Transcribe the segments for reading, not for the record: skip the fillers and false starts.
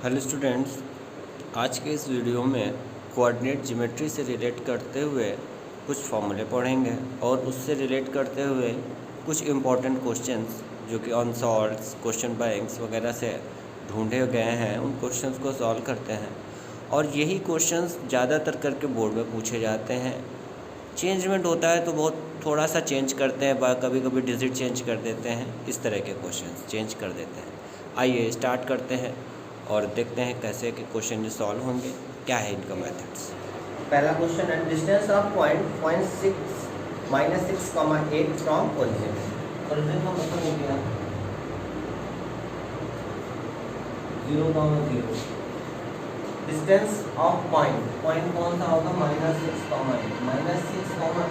Hello students, आज के इस वीडियो में कोऑर्डिनेट ज्योमेट्री से रिलेट करते हुए कुछ फॉर्मूले पढ़ेंगे और उससे रिलेट करते हुए कुछ इम्पॉर्टेंट क्वेश्चंस जो कि अनसॉल्व्ड क्वेश्चन बैंक्स वगैरह से ढूंढे गए हैं, उन क्वेश्चंस को सॉल्व करते हैं। और यही क्वेश्चंस ज़्यादातर करके बोर्ड में पूछे जाते हैं। चेंजमेंट होता है तो बहुत थोड़ा सा चेंज करते हैं, कभी कभी डिजिट चेंज कर देते हैं, इस तरह के क्वेश्चंस चेंज कर देते हैं। आइए स्टार्ट करते हैं और देखते हैं कैसे कि क्वेश्चन जो सॉल्व होंगे, क्या है इनका मेथड्स। पहला क्वेश्चन है distance of point 6 from origin. Origin का मतलब हो गया 0, 0। डिस्टेंस ऑफ पॉइंट कौन सा होगा -6, -6,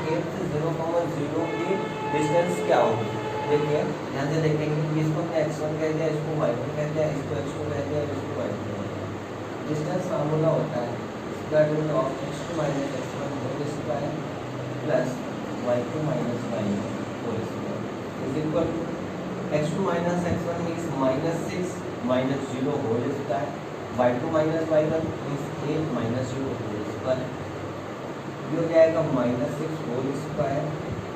8 से 0, 0 की डिस्टेंस क्या होगी। देखिए ध्यान से देखेंगे, इसको x1 कहते हैं, इसको y1 कहते हैं, इसको x2 कहते हैं, इसको y2 कहते हैं। डिस्टेंस फार्मूला होता है square root of x2 - x1 whole square plus y2 - y1 whole square is equal to x2 - x1 means -6 - 0 whole square, y2 - y1 means 8 - 0 whole square. ये हो जाएगा -6 whole square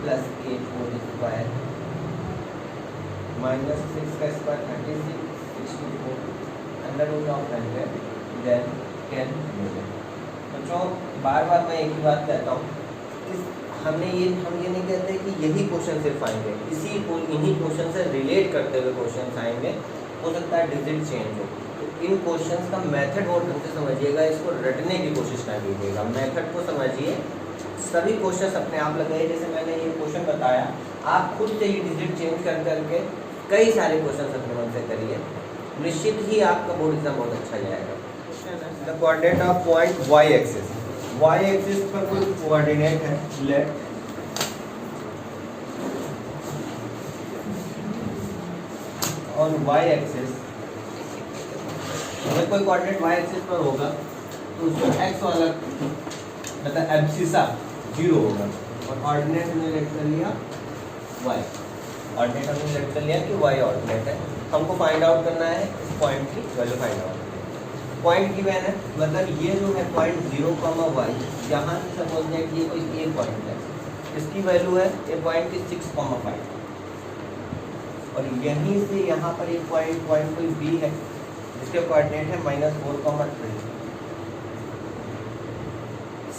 plus 8 whole square, -6 का square 36, 64 under root of 100 then 10 million. बच्चों बार बार मैं एक ही बात कहता हूँ, हम ये नहीं कहते कि यही क्वेश्चन सिर्फ आएंगे, इन्हीं क्वेश्चन से रिलेट करते हुए क्वेश्चन आएंगे। हो सकता है डिजिट चेंज हो, तो इन क्वेश्चन का मेथड और ढंग से समझिएगा, इसको रटने की कोशिश ना कीजिएगा, मेथड को समझिए। सभी क्वेश्चन अपने आप लगाइए, जैसे मैंने ये क्वेश्चन बताया, आप खुद से ही डिजिट चेंज कर करके कई सारे क्वेश्चन अपने मन से करिए, निश्चित ही आपका बोर्ड एग्जाम बहुत अच्छा जाएगा। The coordinate of point y axis पर कोई कोऑर्डिनेट है, लेट और y एक्सिस अगर कोई कोऑर्डिनेट y एक्सिस पर होगा तो उसको x वाला मतलब एब्सिसा 0 होगा, और ऑर्डिनेट हमने लेट कर लिया y, ऑर्डिनेट हमने सेट कर लिया कि y ऑर्डिनेट है। हमको फाइंड आउट करना है इस पॉइंट की वैल्यू फाइंड आउट। पॉइंट की वैल्यू है मतलब ये जो है पॉइंट 0, y, यहाँ से सपोज दैट ये कोई ए पॉइंट है, इसकी वैल्यू है ये पॉइंट की 6, 5, और यहीं से यहाँ पर एक पॉइंट कोई b है जिसके कोऑर्डिनेट है -4, 3।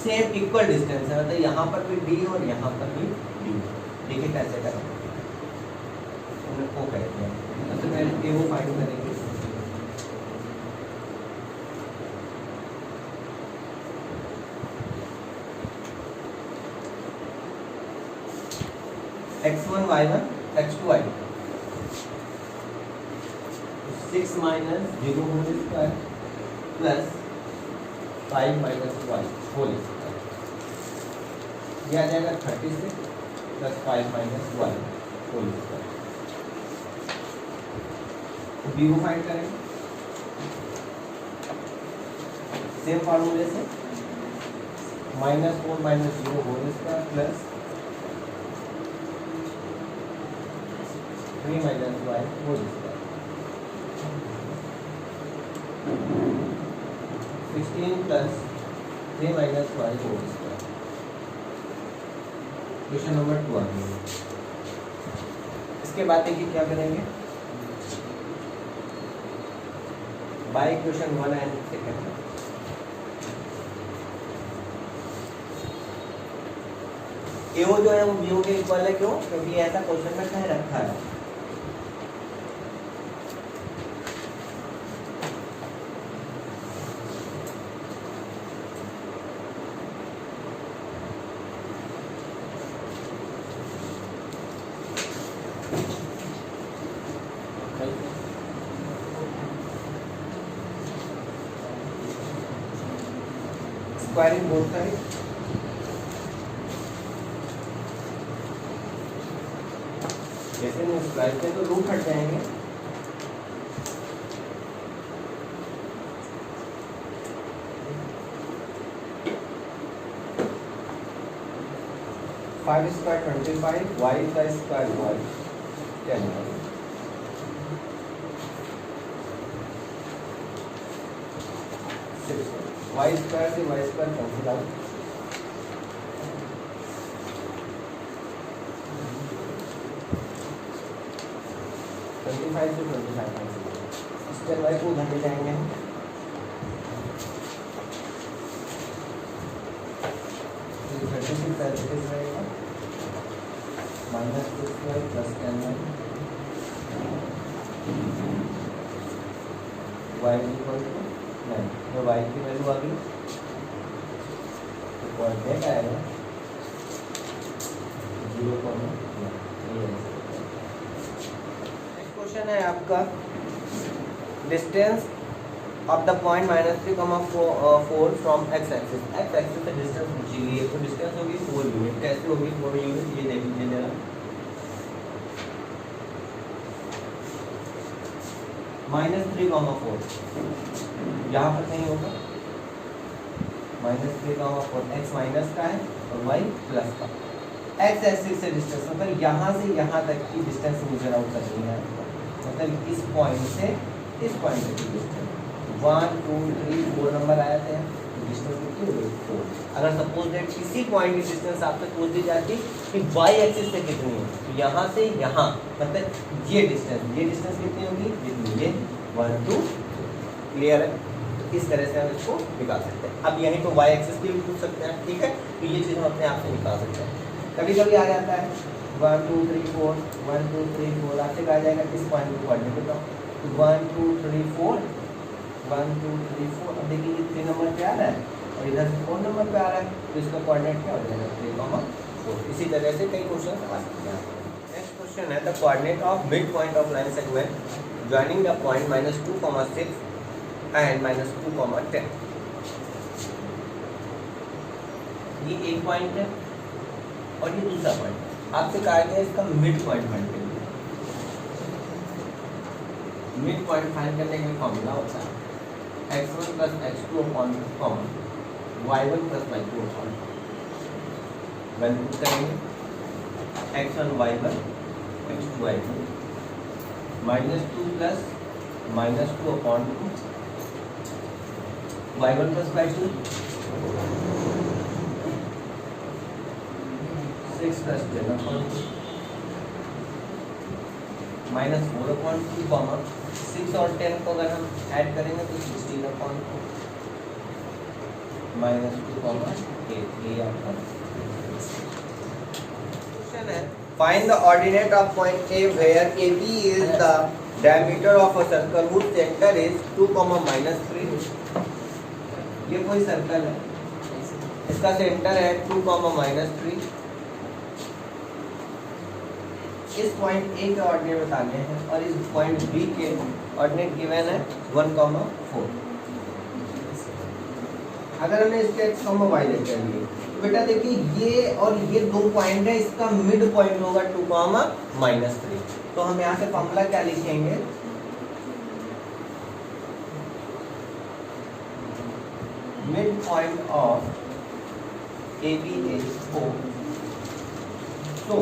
सेम इक्वल डिस्टेंस है, मतलब यहाँ पर भी d और यहाँ पर भी d। देखिए कैसे करें, को कहते हैं, सबसे पहले वो फाइंड करेंगे। x1 y1 x2 y2 6 - 0 whole square plus 5 - y whole square, यह आ जाएगा 36 plus 5 - y whole square. B को फाइंड करेंगे सेम फार्मूले से, -4 - 0 whole square plus 3 - y whole square, 16 plus 3 - y whole square. Question number 2 आ गया। इसके बाद देखिए क्या करेंगे, by equation 1 and second. AO जो है वो बीओ के इक्वल है, क्यों? क्योंकि ऐसा क्वेश्चन में कह रखा है। स्क्वायरिंग बोथ साइड, जैसे हम स्क्वायर पे तो रूट हट जाएंगे, फाइव स्क्वायर 25, y का स्क्वायर y 10। 6 वाई स्क्वायर से वाई स्क्वायर कैंसिल आउट, से 25 कैंसिल वाई को उधर ले जाएंगे हम, रहेगा minus 6y plus 10y y equal to 9। तो y की वैल्यू आ गई तो कोऑर्डिनेट आएगा 0,9। नेक्स्ट क्वेश्चन है आपका distance of the point -3,4 from x axis. x axis से डिस्टेंस पूछी गई है, तो डिस्टेंस होगी 4 यूनिट। कैसे होगी 4 यूनिट, ये देख लीजिए जरा। -3,4 यहाँ पर नहीं होगा, -3,4 x माइनस का है और y प्लस का। x एक्सिस से डिस्टेंस मतलब यहाँ से यहाँ तक की डिस्टेंस मेजर आउट करनी है, मतलब इस पॉइंट से इस पॉइंट तक की डिस्टेंस 1 2 3 4 नंबर आए थे, डिस्टेंस कितनी हो गई 4। अगर सपोज दैट किसी पॉइंट की डिस्टेंस आपसे पूछ दी जाती कि y एक्सिस से कितनी है, तो यहाँ से यहाँ मतलब ये डिस्टेंस कितनी होगी, जितनी ये 1 2। क्लियर है? तो इस तरह से हम इसको निकाल सकते हैं। अब यहीं तो y एक्सिस भी पूछ सकते हैं, ठीक है, तो ये चीज़ हम अपने आप से निकाल सकते हैं। कभी कभी आ जाता है 1 2 3 4 1 2 3 4 आपसे कहा जाएगा किस पॉइंट को कोऑर्डिनेट बताओ, तो 1 2 3 4 1 2 3 4। अब देखिए ये 3 नंबर पे आ रहा है और इधर से 4 नंबर पे आ रहा है, तो इसका कोऑर्डिनेट क्या हो जाएगा 3,4। इसी तरह से कई क्वेश्चन आ सकते हैं। नेक्स्ट क्वेश्चन है the coordinate of mid point of line segment joining the point -2,6 and -2,10। ये एक पॉइंट है और ये दूसरा पॉइंट। आपसे कहा गया इसका मिड पॉइंट फाइंड करने। मिड पॉइंट फाइंड करने का फॉर्मूला होता है x1 + x2 upon y1 + y2 upon value करेंगे x1 y1 x2 y2 -2 + -2 upon 2 y1 + y2 6 + 10 upon -4 upon 2 comma 6 और 10 को अगर हम ऐड करेंगे तो 16 अपॉन 2 -2 कॉमा 8 ये आपका क्वेश्चन है। Find the ordinate of point A where AB is the diameter of a circle whose centre is 2, -3। ये कोई सर्कल है, इसका सेंटर है 2, -3। इस पॉइंट A के ऑर्डिनेट बताने हैं और इस पॉइंट B के ऑर्डिनेट गिवन है 1,4। अगर हमने इसके x, y लेते हैं तो बेटा देखिए ये और ये दो पॉइंट है, इसका मिड पॉइंट होगा 2, -3। तो हम यहाँ से फॉर्मूला क्या लिखेंगे, mid point of AB is 4। So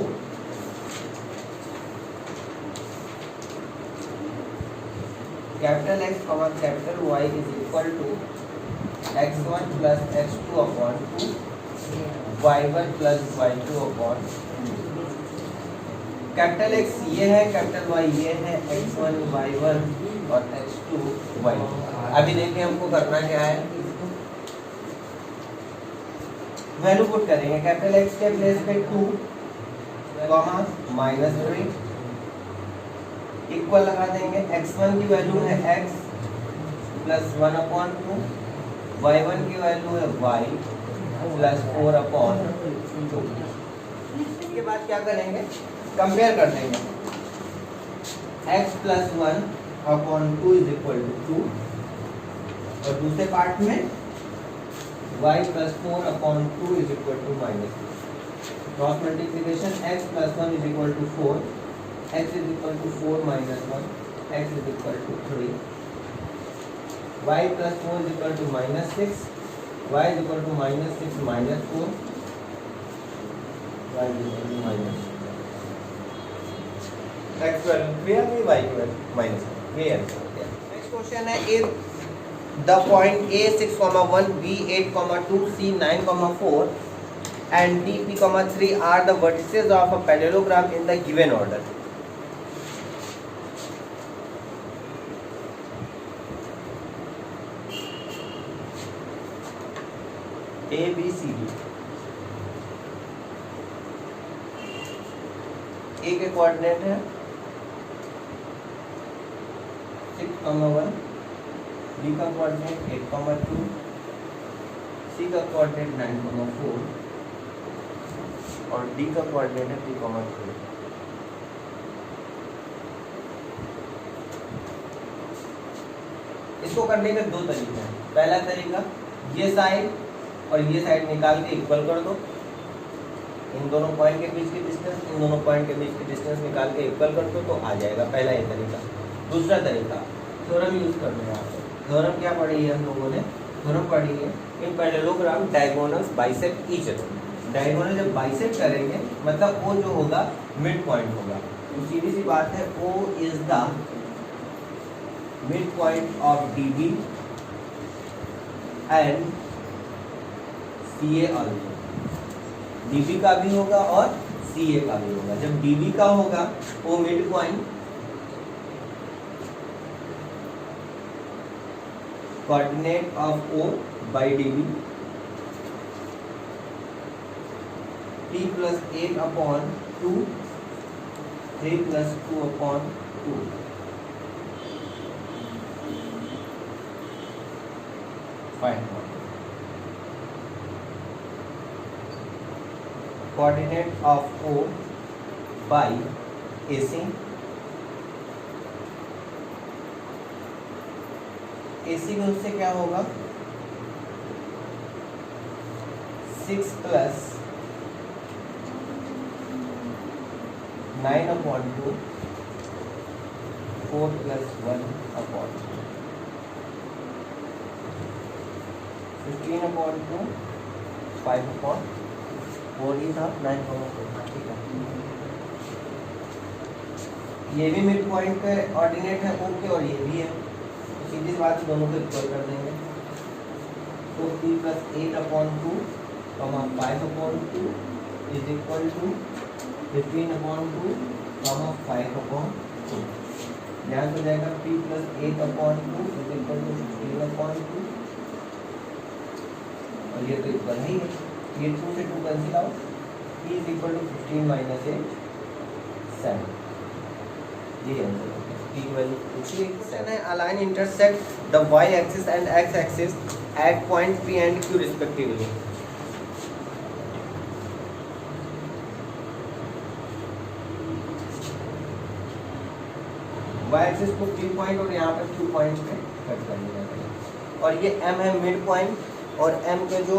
capital X, capital Y is equal to x1 + x2 upon 2 y1 + y2 upon 2। Capital X ये है, कैपिटल Y ये है, x1 y1 और x2 y2। अभी देखिए हमको करना क्या है, वैल्यू पुट करेंगे। कैपिटल X के प्लेस पे 2, -3 इक्वल लगा देंगे। x1 की वैल्यू है x + 1 अपॉन 2, y1 की वैल्यू है y + 4 अपॉन 2। इसके बाद क्या करेंगे, कंपेयर कर देंगे। x + 1 upon 2 is equal to 2 और दूसरे पार्ट में y + 4 upon 2 is equal to -2। Cross multiplication x + 1 is equal to 4, x is equal to 4 - 1, x is equal to 3, y + 4 is equal to -6, y is equal to -6 - 4, y is equal to -4। x value 3 आ गई, y की value -1। ये answer हो गया। Next question है the point A 6,1, B 8,2, C 9,4 and D P,3 are the vertices of a parallelogram in the given order. A B C D, A के coordinate है 6,1, B का coordinate 8,2, C का coordinate 9,4 और D का coordinate है 2,3। इसको करने के दो तरीके हैं। पहला तरीका, ये साइड और ये साइड निकाल के इक्वल कर दो, इन दोनों पॉइंट के बीच की डिस्टेंस, इन दोनों पॉइंट के बीच की डिस्टेंस निकाल के इक्वल कर दो तो आ जाएगा, पहला ये तरीका। दूसरा तरीका, थ्योरम यूज करना है यहाँ पे। थ्योरम क्या पढ़ी है हम लोगों ने? थ्योरम पढ़ी है इन parallelogram diagonals bisect each other. Diagonal जब बाइसेक्ट करेंगे मतलब ओ जो होगा मिड पॉइंट होगा, तो सीधी सी बात है O is the mid point of DB and CA also. DB का भी होगा और CA का भी होगा। जब DB का होगा वो mid point coordinate of O by DB T plus 8/2 3 plus 2/2 fine. Coordinate of O by AC, AC में उससे क्या होगा 6 plus 9/2 4 plus 1/2 15/2 5/4 ही था 9,4। ठीक है, ये भी मिड पॉइंट पे ऑर्डिनेट है O के और ये भी है, तो सीधी बात है दोनों को इक्वल कर देंगे। तो P plus 8/2 5/2 is equal to 15/2 5/2। यहाँ से जाएगा P plus 8/2 is equal to 15/2 और ये तो इक्वल ही है, ये 2 से 2 cancel out, P is equal to 15 minus 8 7। ये आंसर है, P की वैल्यू पूछिए। क्वेश्चन है align intersect the y axis and x axis at point P and Q respectively. y axis को P पॉइंट और यहाँ पे Q पॉइंट पे कट कर दिया है और ये M है मिड पॉइंट और M के जो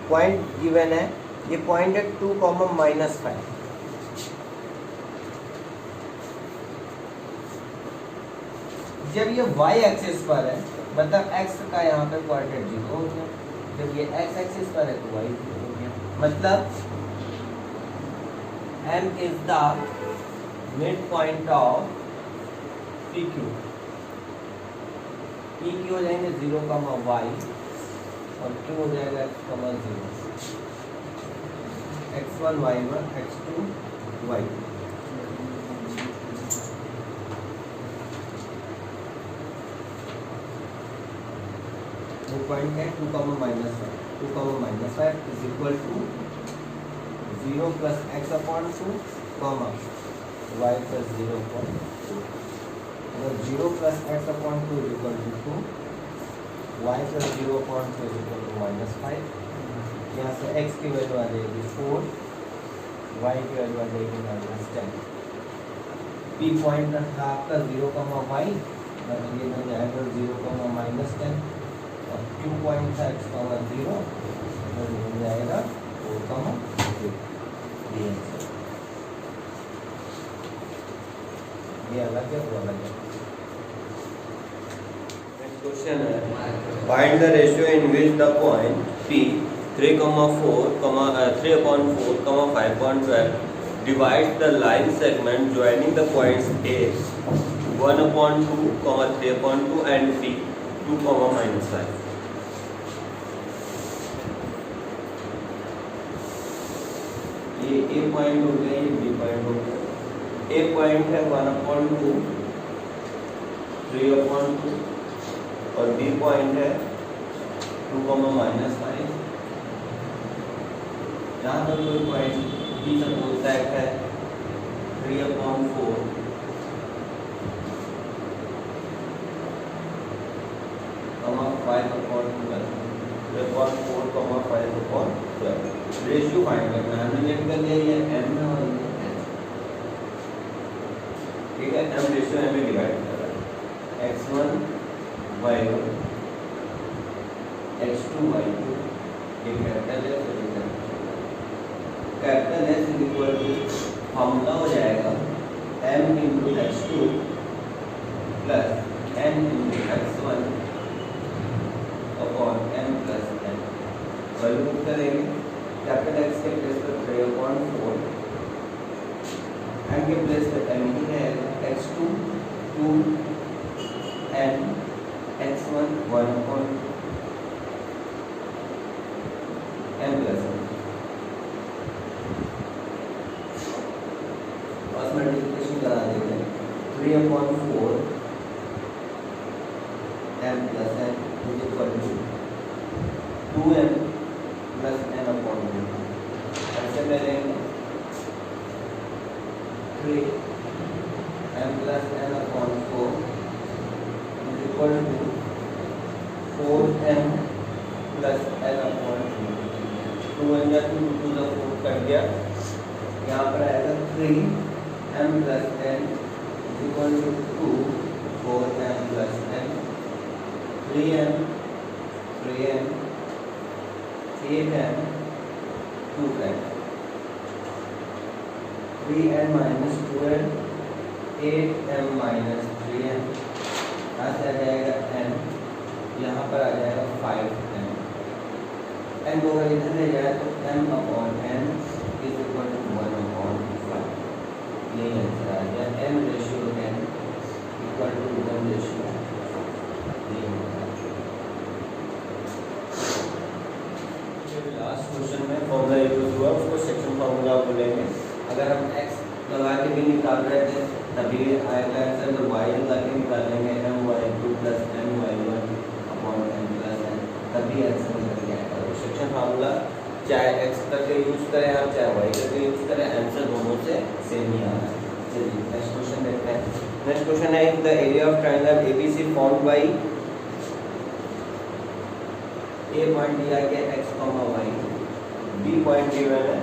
पॉइंट गिवन है ये पॉइंट है 2,-5। जब ये y एक्सिस पर है मतलब x का यहाँ पे कोऑर्डिनेट 0 हो गया, जब ये x एक्सिस पर है तो y 0 हो गया, मतलब M is the mid point of PQ। PQ हो जाएंगे 0,y और Q हो जाएगा x,0 x1 y1 x2 y2। वो पॉइंट है 2,-5 2,-5 is equal to 0 plus x/2 y plus 0.2। अगर 0 plus x/2 is equal to 2, y plus 0.2 is equal to -5। यहाँ से x की वैल्यू आ जाएगी 4, y की वैल्यू आ जाएगी -10। P पॉइंट था आपका 0,y मतलब ये बन जाएगा 0,-10 और Q पॉइंट था x,0 मतलब बन जाएगा 4,0। ये अलग है वो अलग है। नेक्स्ट क्वेश्चन है find the ratio in which the point P 3,4, 5.12 divides the line segment joining the points A 1/2, 3/2 and b 2, -5। ये ए पॉइंट हो गया, ये बी पॉइंट हो गया। ए पॉइंट है 1/2, 3/2 और बी पॉइंट है 2, -5। यहाँ पर कोई पॉइंट बी सपोज दैट है 3/4, 5/12, 5/12। रेशियो फाइंड करना है, हमने लेट कर दिया ये m है और ये n, ठीक है। m रेशियो m में डिवाइड कर रहा है, x1 y1 x2 y2, ये कैपिटल S और ये capital S equal to formula हो जाएगा m into x2 plus n into x1 upon m plus n। Value put करेंगे, कैपिटल X के प्लेस पर 3/4, m के प्लेस पर m ही रहेगा, x2 2 n x1 1/2 m plus n। बस मल्टीप्लिकेशन करा देते हैं, 3/4 m plus n is equal to 2m plus n upon 2। ऐसे करेंगे 3m plus n upon 4 is equal to 4m plus n upon 2। 2 1 या 2 2 का 4 कट गया, यहाँ पर आएगा 3m plus n is equal to 2 4m plus n। 3m 8m 2m 3n minus 2n 8m minus 3n, यहाँ से आ जाएगा n, यहाँ पर आ जाएगा 5m। n को अगर इधर ले जाए तो m upon n is equal to 1/5। यही आंसर आ गया, m ratio n equal to 1 ratio. Last question में फॉर्मूला यूज हुआ, उसको सेक्शन फॉर्मूला बोलेंगे। अगर हम x लगा के भी निकाल रहे थे तभी आएगा आंसर, तो y लगा के निकालेंगे my2 plus my1 upon m plus n, तभी आंसर निकल के आएगा। तो सेक्शन फॉर्मूला चाहे x करके यूज करें आप, चाहे y करके यूज करें, आंसर दोनों से सेम ही आ रहा है। चलिए नेक्स्ट क्वेश्चन देखते हैं। नेक्स्ट क्वेश्चन है, the area of triangle ABC formed by A point दिया गया x, y, B point given है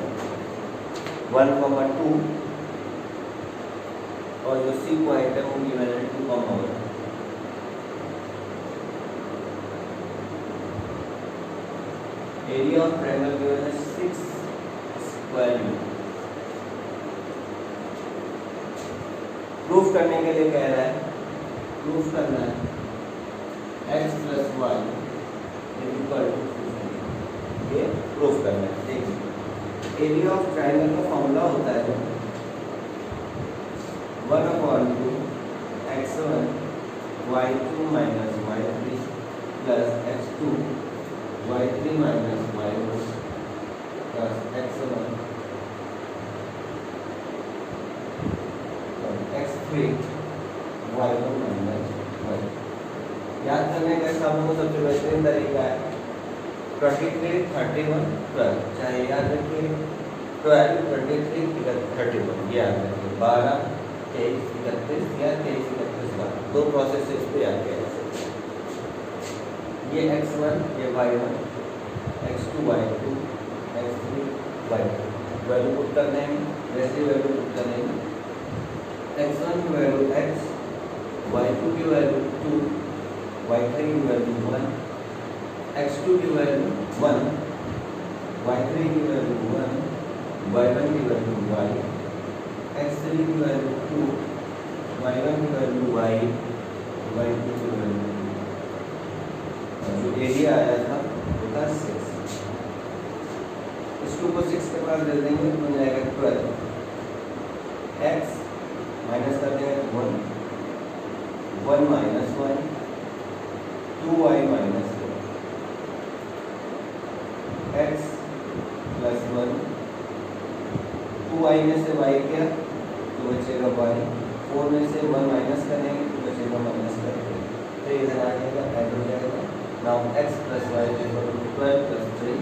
1, 2 और जो सी पॉइंट है वो गिवन है 2, 1। एरिया ऑफ ट्रायंगल गिवन है 6 स्क्वायर मीटर। प्रूफ करने के लिए कह रहा है, प्रूफ करना है x plus y equal to, ये प्रूफ करना है। देखिए एरिया ऑफ ट्रायंगल का फॉर्मूला होता है 1/2 x1 y2 minus y3 plus x2 y3 minus y1 plus x1 x3 y1 minus y। याद करने का सब लोगों को सबसे बेहतरीन तरीका है 23 31 12, चाहे याद रखिए 12 23 31, याद रखिए 12 23 31 या 23 31 12, दो प्रोसेस से इसको याद किया जा सकता है। ये x1 ये y1 x2 y2 x3 y2 value put कर देंगे, वैसे वैल्यू पुट करेंगे। x1 की वैल्यू x, y2 की वैल्यू 2, y3 की वैल्यू 1, x2 की वैल्यू 1, y3 की वैल्यू 1, y1 की वैल्यू y, x3 की वैल्यू 2, y1 की वैल्यू y, y2 की वैल्यू 2। जो एरिया आया था वो था 6। इस 2 को 6 के पास दे देंगे तो बन जाएगा 12। x माइनस कर देंगे 1, 1 minus 1 2y minus x plus 1 2y में से y गया तो बचेगा y 4 में से 1 माइनस करेंगे तो बचेगा माइनस करके तो इधर आ जाएगा ऐड हो जाएगा। Now x plus y is equal to 12 plus 3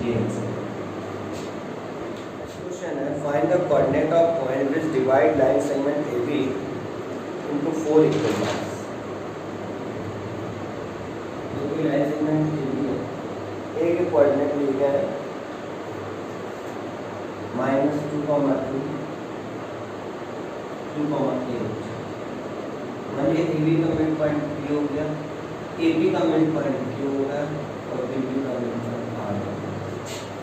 ये आंसर। क्वेश्चन है find the coordinate of point which divide line segment AB into 4 equal parts. तो कोई लाइन सेगमेंट AB है, A के कोऑर्डिनेट लिए गया है -2, 2, 2, -8। मान लीजिए AB का मिड पॉइंट P हो गया, AB का मिड पॉइंट Q होगा और BB का मिड पॉइंट R होगा।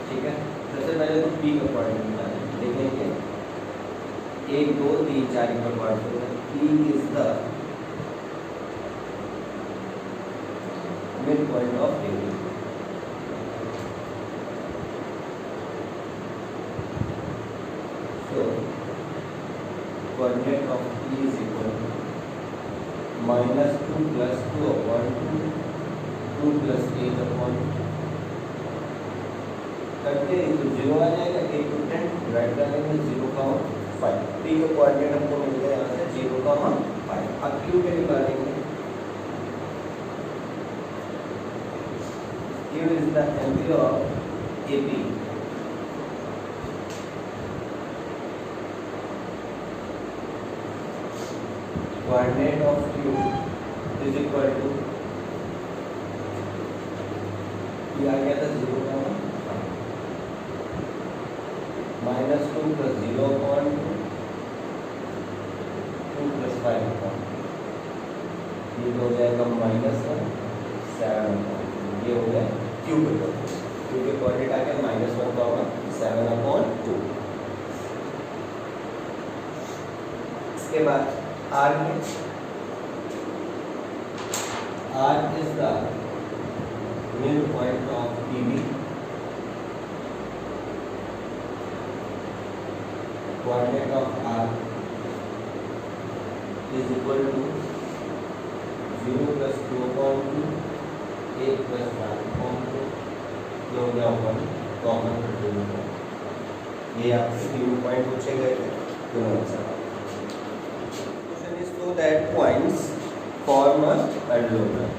ठीक है, सबसे पहले तो P का कोऑर्डिनेट निकालें, देखेंगे 1 2 3 4 इक्वल पार्ट्स हो गए। P is the mid point of AB। So coordinate of P is equal to -2 plus 2 upon 2, 2 plus 8 upon 2। करते हैं तो 0 आ जाएगा, 8 to 10 डिवाइड करेंगे 0,5। P का कोऑर्डिनेट हमको मिल गया यहाँ से 0,5। अब Q के निकालेंगे। Q is the angle of AB। Coordinate of Q is equal to ये आ गया था 0,5 -2 plus 0,2 2 plus 5 ये हो जाएगा -1 7। ये हो गया Q के कोऑर्डिनेट आ गया -1, 7/2। इसके बाद R is the midpoint of PB। Coordinate of R is equal to 0 plus 2/2, 8 plus 5/2। ये हो गया 1 कॉमन करते ये आपसे Q पॉइंट पूछे गए थे दोनों answer. So that points form a parallelogram।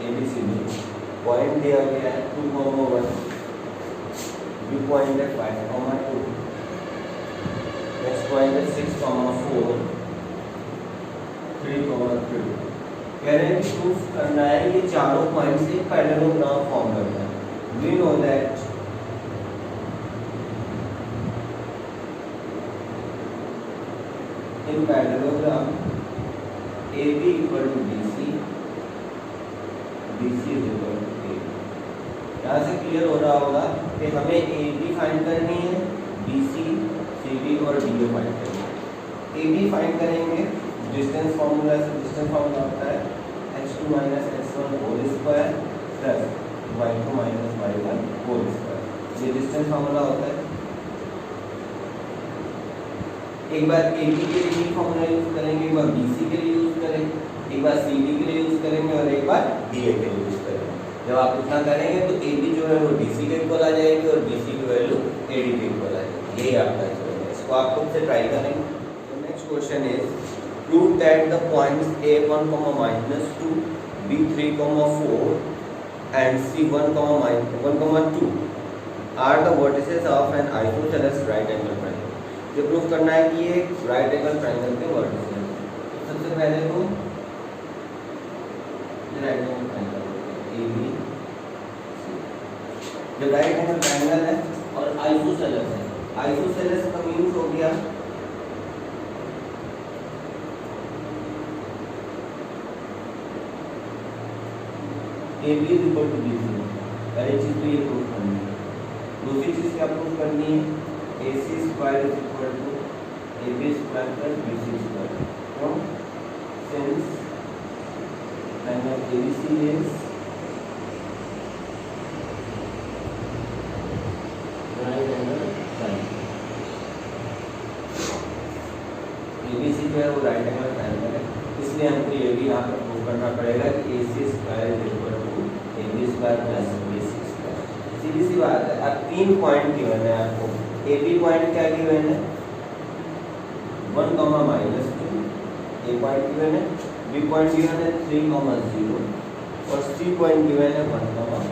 ABCD point दिया गया है 2,1, B पॉइंट है 5,2, नेक्स्ट पॉइंट है 6,4, 3,3। कह रहे हैं कि प्रूफ करना है ये चारों पॉइंट से पैरेललोग्राम फॉर्म करना है। We know that in parallelogram AB equal to BC, BC is equal to AB। यहाँ से क्लियर हो रहा होगा कि हमें AB फाइंड करनी है, BC, CD और DA फाइंड करनी है। AB फाइंड करेंगे, डिस्टेंस फार्मूला से डिस्टेंस फार्मूला होता है h2 minus h1 whole square plus y2 minus y1 whole square. ये डिस्टेंस फार्मूला होता है। एक बार AB के लिए फॉर्मूला यूज करेंगे, एक बार BC के लिए यूज करेंगे, एक बार CD के लिए यूज करेंगे और एक बार DA के लिए यूज करेंगे। जब आप इतना करेंगे तो AB जो है वो DC के इक्वल आ जाएगी और BC की वैल्यू AD के इक्वल आ जाएगी। यही आपका आंसर है। इसको आप खुद से ट्राई करेंगे। Next question is prove that the points A1, -2, B3, 4 and C1, 1, 2 are the vertices of an isosceles right angle triangle। ये प्रूफ करना है कि ये राइट एंगल ट्रायंगल के वर्टिसेस हैं। तो सबसे पहले तो राइट एंगल ट्रायंगल AB, जब राइट एंगल ट्रायंगल है और आइसोसेलेस है, आइसोसेलेस का मीन्स हो गया AB is equal to BC। पहली चीज तो ये प्रूफ करनी है। दूसरी चीज क्या प्रूफ करनी है, AC square is equal to AB square plus BC square। क्यों? Since angle ABC is है वो राइट एंगल ट्रायंगल है, इसलिए हमको ये भी यहाँ पर प्रूव करना पड़ेगा कि AC square is equal to AB square plus BC square. सीधी सी बात है। अब 3 पॉइंट गिवन है आपको। AB पॉइंट क्या गिवन है 1, -2, A पॉइंट गिवन है, B पॉइंट गिवन है 3, 0 और C पॉइंट गिवन है 1,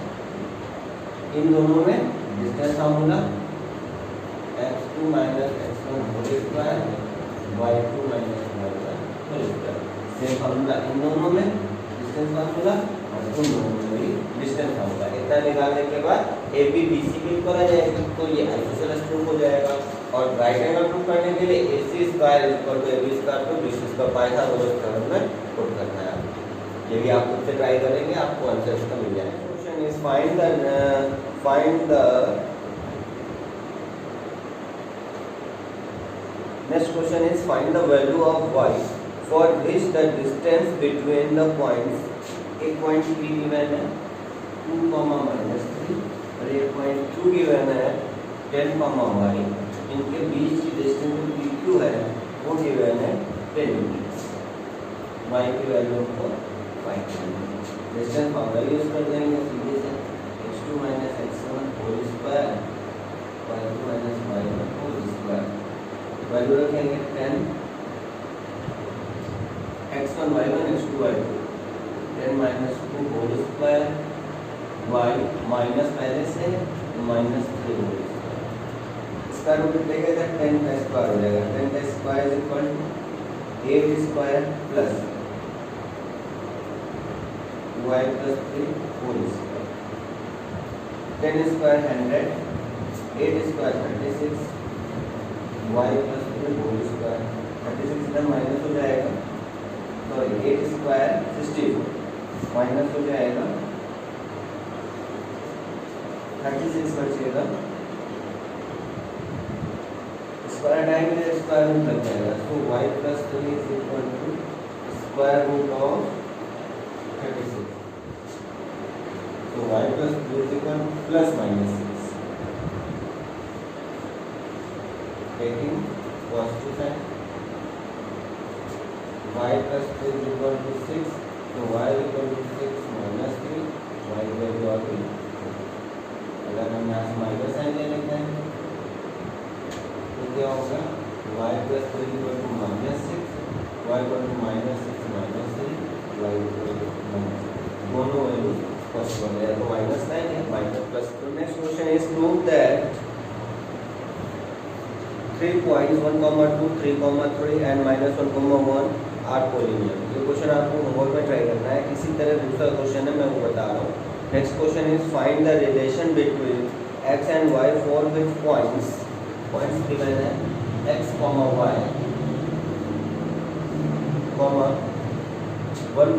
इन दोनों में distance formula x2 - x1 whole square y2 - y1 whole square. Same formula इन दोनों में डिस्टेंस फार्मूला और उन दोनों में भी डिस्टेंस फार्मूला। इतना निकालने के बाद AB BC के ऊपर आ जाएगी तो ये आइसोसेलेस प्रूफ हो जाएगा। और राइट एंगल प्रूफ करने के लिए AC square equal to AB square को BC स्क्वायर पाइथागोरस थ्योरम में पुट करना है। ये भी आप खुद से ट्राई करेंगे, आपको आंसर इसका मिल जाएगा। Question is find the next question is find the value of y for which the distance between the points, एक पॉइंट P given है 2, -3 और एक पॉइंट Q given है 10, y, इनके बीच की डिस्टेंस जो PQ है वो given है 10 मीटर। y की वैल्यू को फाइंड करना है। डिस्टेंस फार्मूला यूज कर देंगे सीधे से x2 - x1 whole square y2 - y1 whole square. Value रखेंगे 10 x1 y1 x2 y2 10 - 2 whole square y minus पहले से -3 होल स्क्वायर। इसका रूट लेंगे तो 10 का स्क्वायर हो जाएगा। 10 का square is equal to 8 square plus y + 3 whole square. 10 square 100, 8 square 36, y + 3 whole square. 36 इधर माइनस हो जाएगा, सॉरी 8 स्क्वायर 64 माइनस हो जाएगा 36 बचेगा। स्क्वायर आएंगे स्क्वायर रूट लग जाएगा, तो y + 3 is equal to square root of 36। तो y + 3 is equal plus minus 6, taking positive sign. y + 3 is equal to 6, तो y इक्वल टू 6 - 3, y की वैल्यू आ गई। अगर हम यहाँ से माइनस साइन ले लेते हैं तो क्या होगा y + 3 equal to -6, y equal to -6 - 3, y equal to -6। दोनों वैल्यूज पॉसिबल है, तो -9 है माइनस प्लस। तो next question is prove that 3 points 1, 2, 3, 3 and -1, 1 are collinear. ये क्वेश्चन आपको होमवर्क में ट्राई करना है। इसी तरह दूसरा क्वेश्चन है, मैं वो बता रहा हूँ। Next question is find the relation between x and y for which points given है x, y, 1,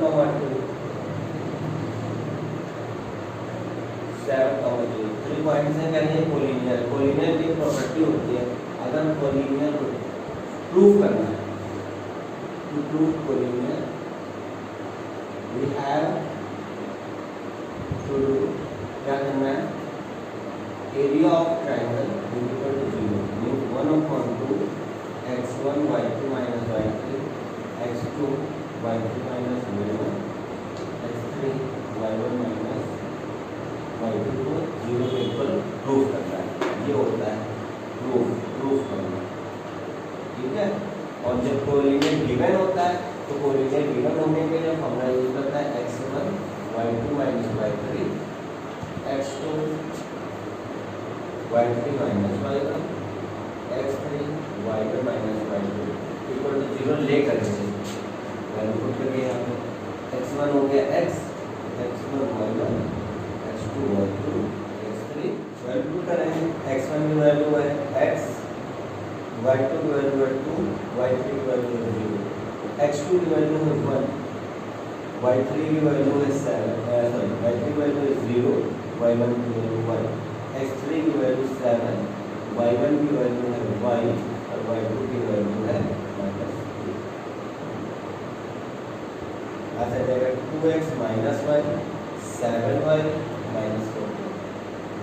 2, 7, 0। 3 पॉइंट्स हैं, कहेंगे कोलिनियर। कोलिनियर की प्रॉपर्टी होती है, अगर कोलिनियर प्रूव करना है, to prove collinear we have to do क्या करना है, area of triangle is equal to 0 means 1/2 x1 y2 - y3 x2 y2 - y1 x3 y1 - y2 को 0 के इक्वल प्रूव करना है। ये होता है प्रूफ करना, ठीक है। और जब कोलिनियर गिवन होता है तो कोलिनियर गिवन होने के लिए फॉर्मूला यूज करता है x1 y2 - y3 x2 y3 - y1 x3 y1 - y2 equal to 0 लेकर के वैल्यू पुट करके यहाँ पे x1 हो गया x, x1 y1 x2 y2 x3 value करेंगे। x1 की वैल्यू है x, y2 की वैल्यू है 2, y3 की वैल्यू है 0, x2 की वैल्यू है 1, y3 की वैल्यू है 7, सॉरी y3 की वैल्यू है 0, y1 की वैल्यू 1, x3 की वैल्यू 7, y1 की वैल्यू है y और y2 की वैल्यू है -2। ऐसा जाएगा 2x - y 7y -4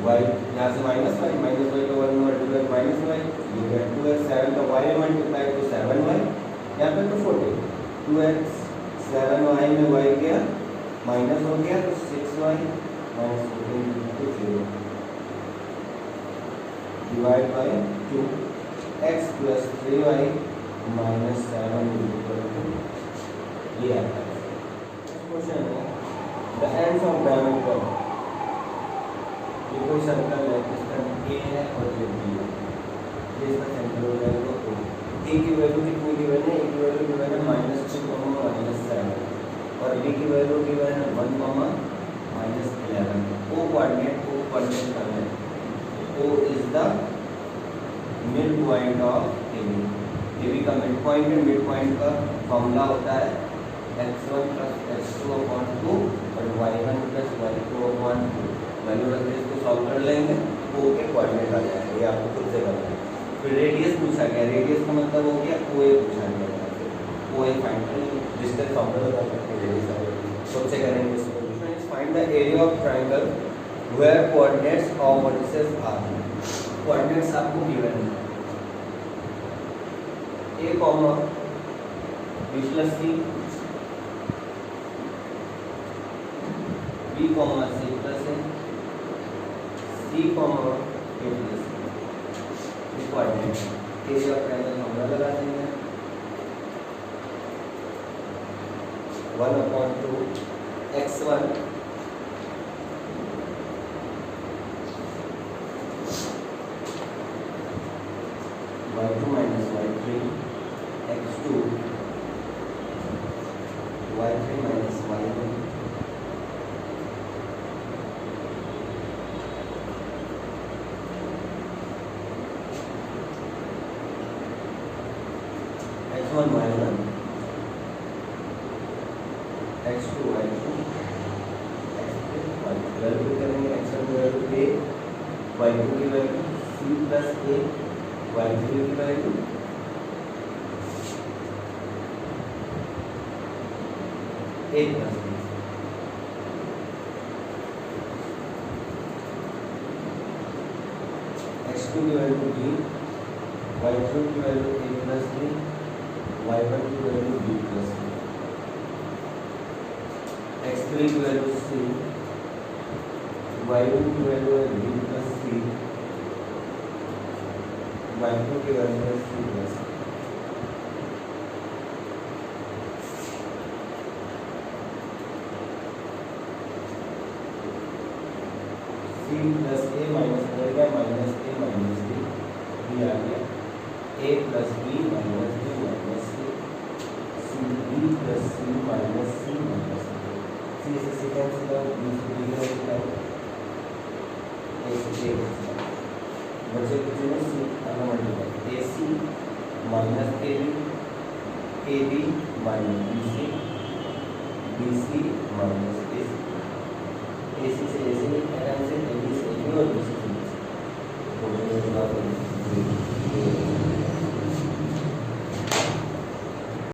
y, यहाँ से -y का 1 multiply -y, you get 2x, 7 का y मल्टीप्लाई तो 7y यहाँ पे तो 40 2x 7y में y गया माइनस हो गया तो 6y minus 14 to 0 divide by 2 x plus 3y minus 7 is equal to ये आता है। क्वेश्चन है द एंड्स ऑफ डायमीटर, ये कोई सर्कल है जिसका ए है और ये बी है, ये इसका सेंटर हो जाएगा तो ए की वैल्यू कितनी गिवन है, ए की वैल्यू गिवन है -2, -7 और बी की वैल्यू गिवन है 1, -11। ओ कोऑर्डिनेट करना है, O is the mid point of A B का मिड पॉइंट है। मिड पॉइंट का फॉर्मूला होता है x1 + x2 अपॉन 2 और y1 + y2 अपॉन 2। वैल्यू रख के इसको सॉल्व कर लेंगे, ओ के कोऑर्डिनेट आ जाएगा। ये आपको खुद से करना है। फिर रेडियस पूछा गया, रेडियस का मतलब हो गया ओ ए पूछा गया, ओ ए फाइंड करेंगे, डिस्टेंस फॉर्मूला बता सकते हैं रेडियस खुद से करेंगे। इसको find the area of triangle where coordinates of vertices are. Coordinates आपको गिवन है a comma b + c, b comma c + a, c comma a + c। ये कोऑर्डिनेट है। एरिया ऑफ ट्रायंगल फॉर्मूला लगा देंगे 1/2 x1 y2 - y3 x2 y3 - y1 x1 y1 x2 y2 x3 y2। Value करेंगे x1 की value a, y2 की value c + a, y3 की value a + b। x2 की value b, y2 की value a + b, y1 की value b + c, x3 की value c, y1 की value है b + c, y2 की वैल्यू है c + c। c + a minus करेगा -a - b, b आ गया a + b - b - c, c b + c - c - c से c cancel out, b से b cancel out, a से a बचे कुछ नहीं, c आना multiply ac - ab, ab - bc, bc - ac, ac से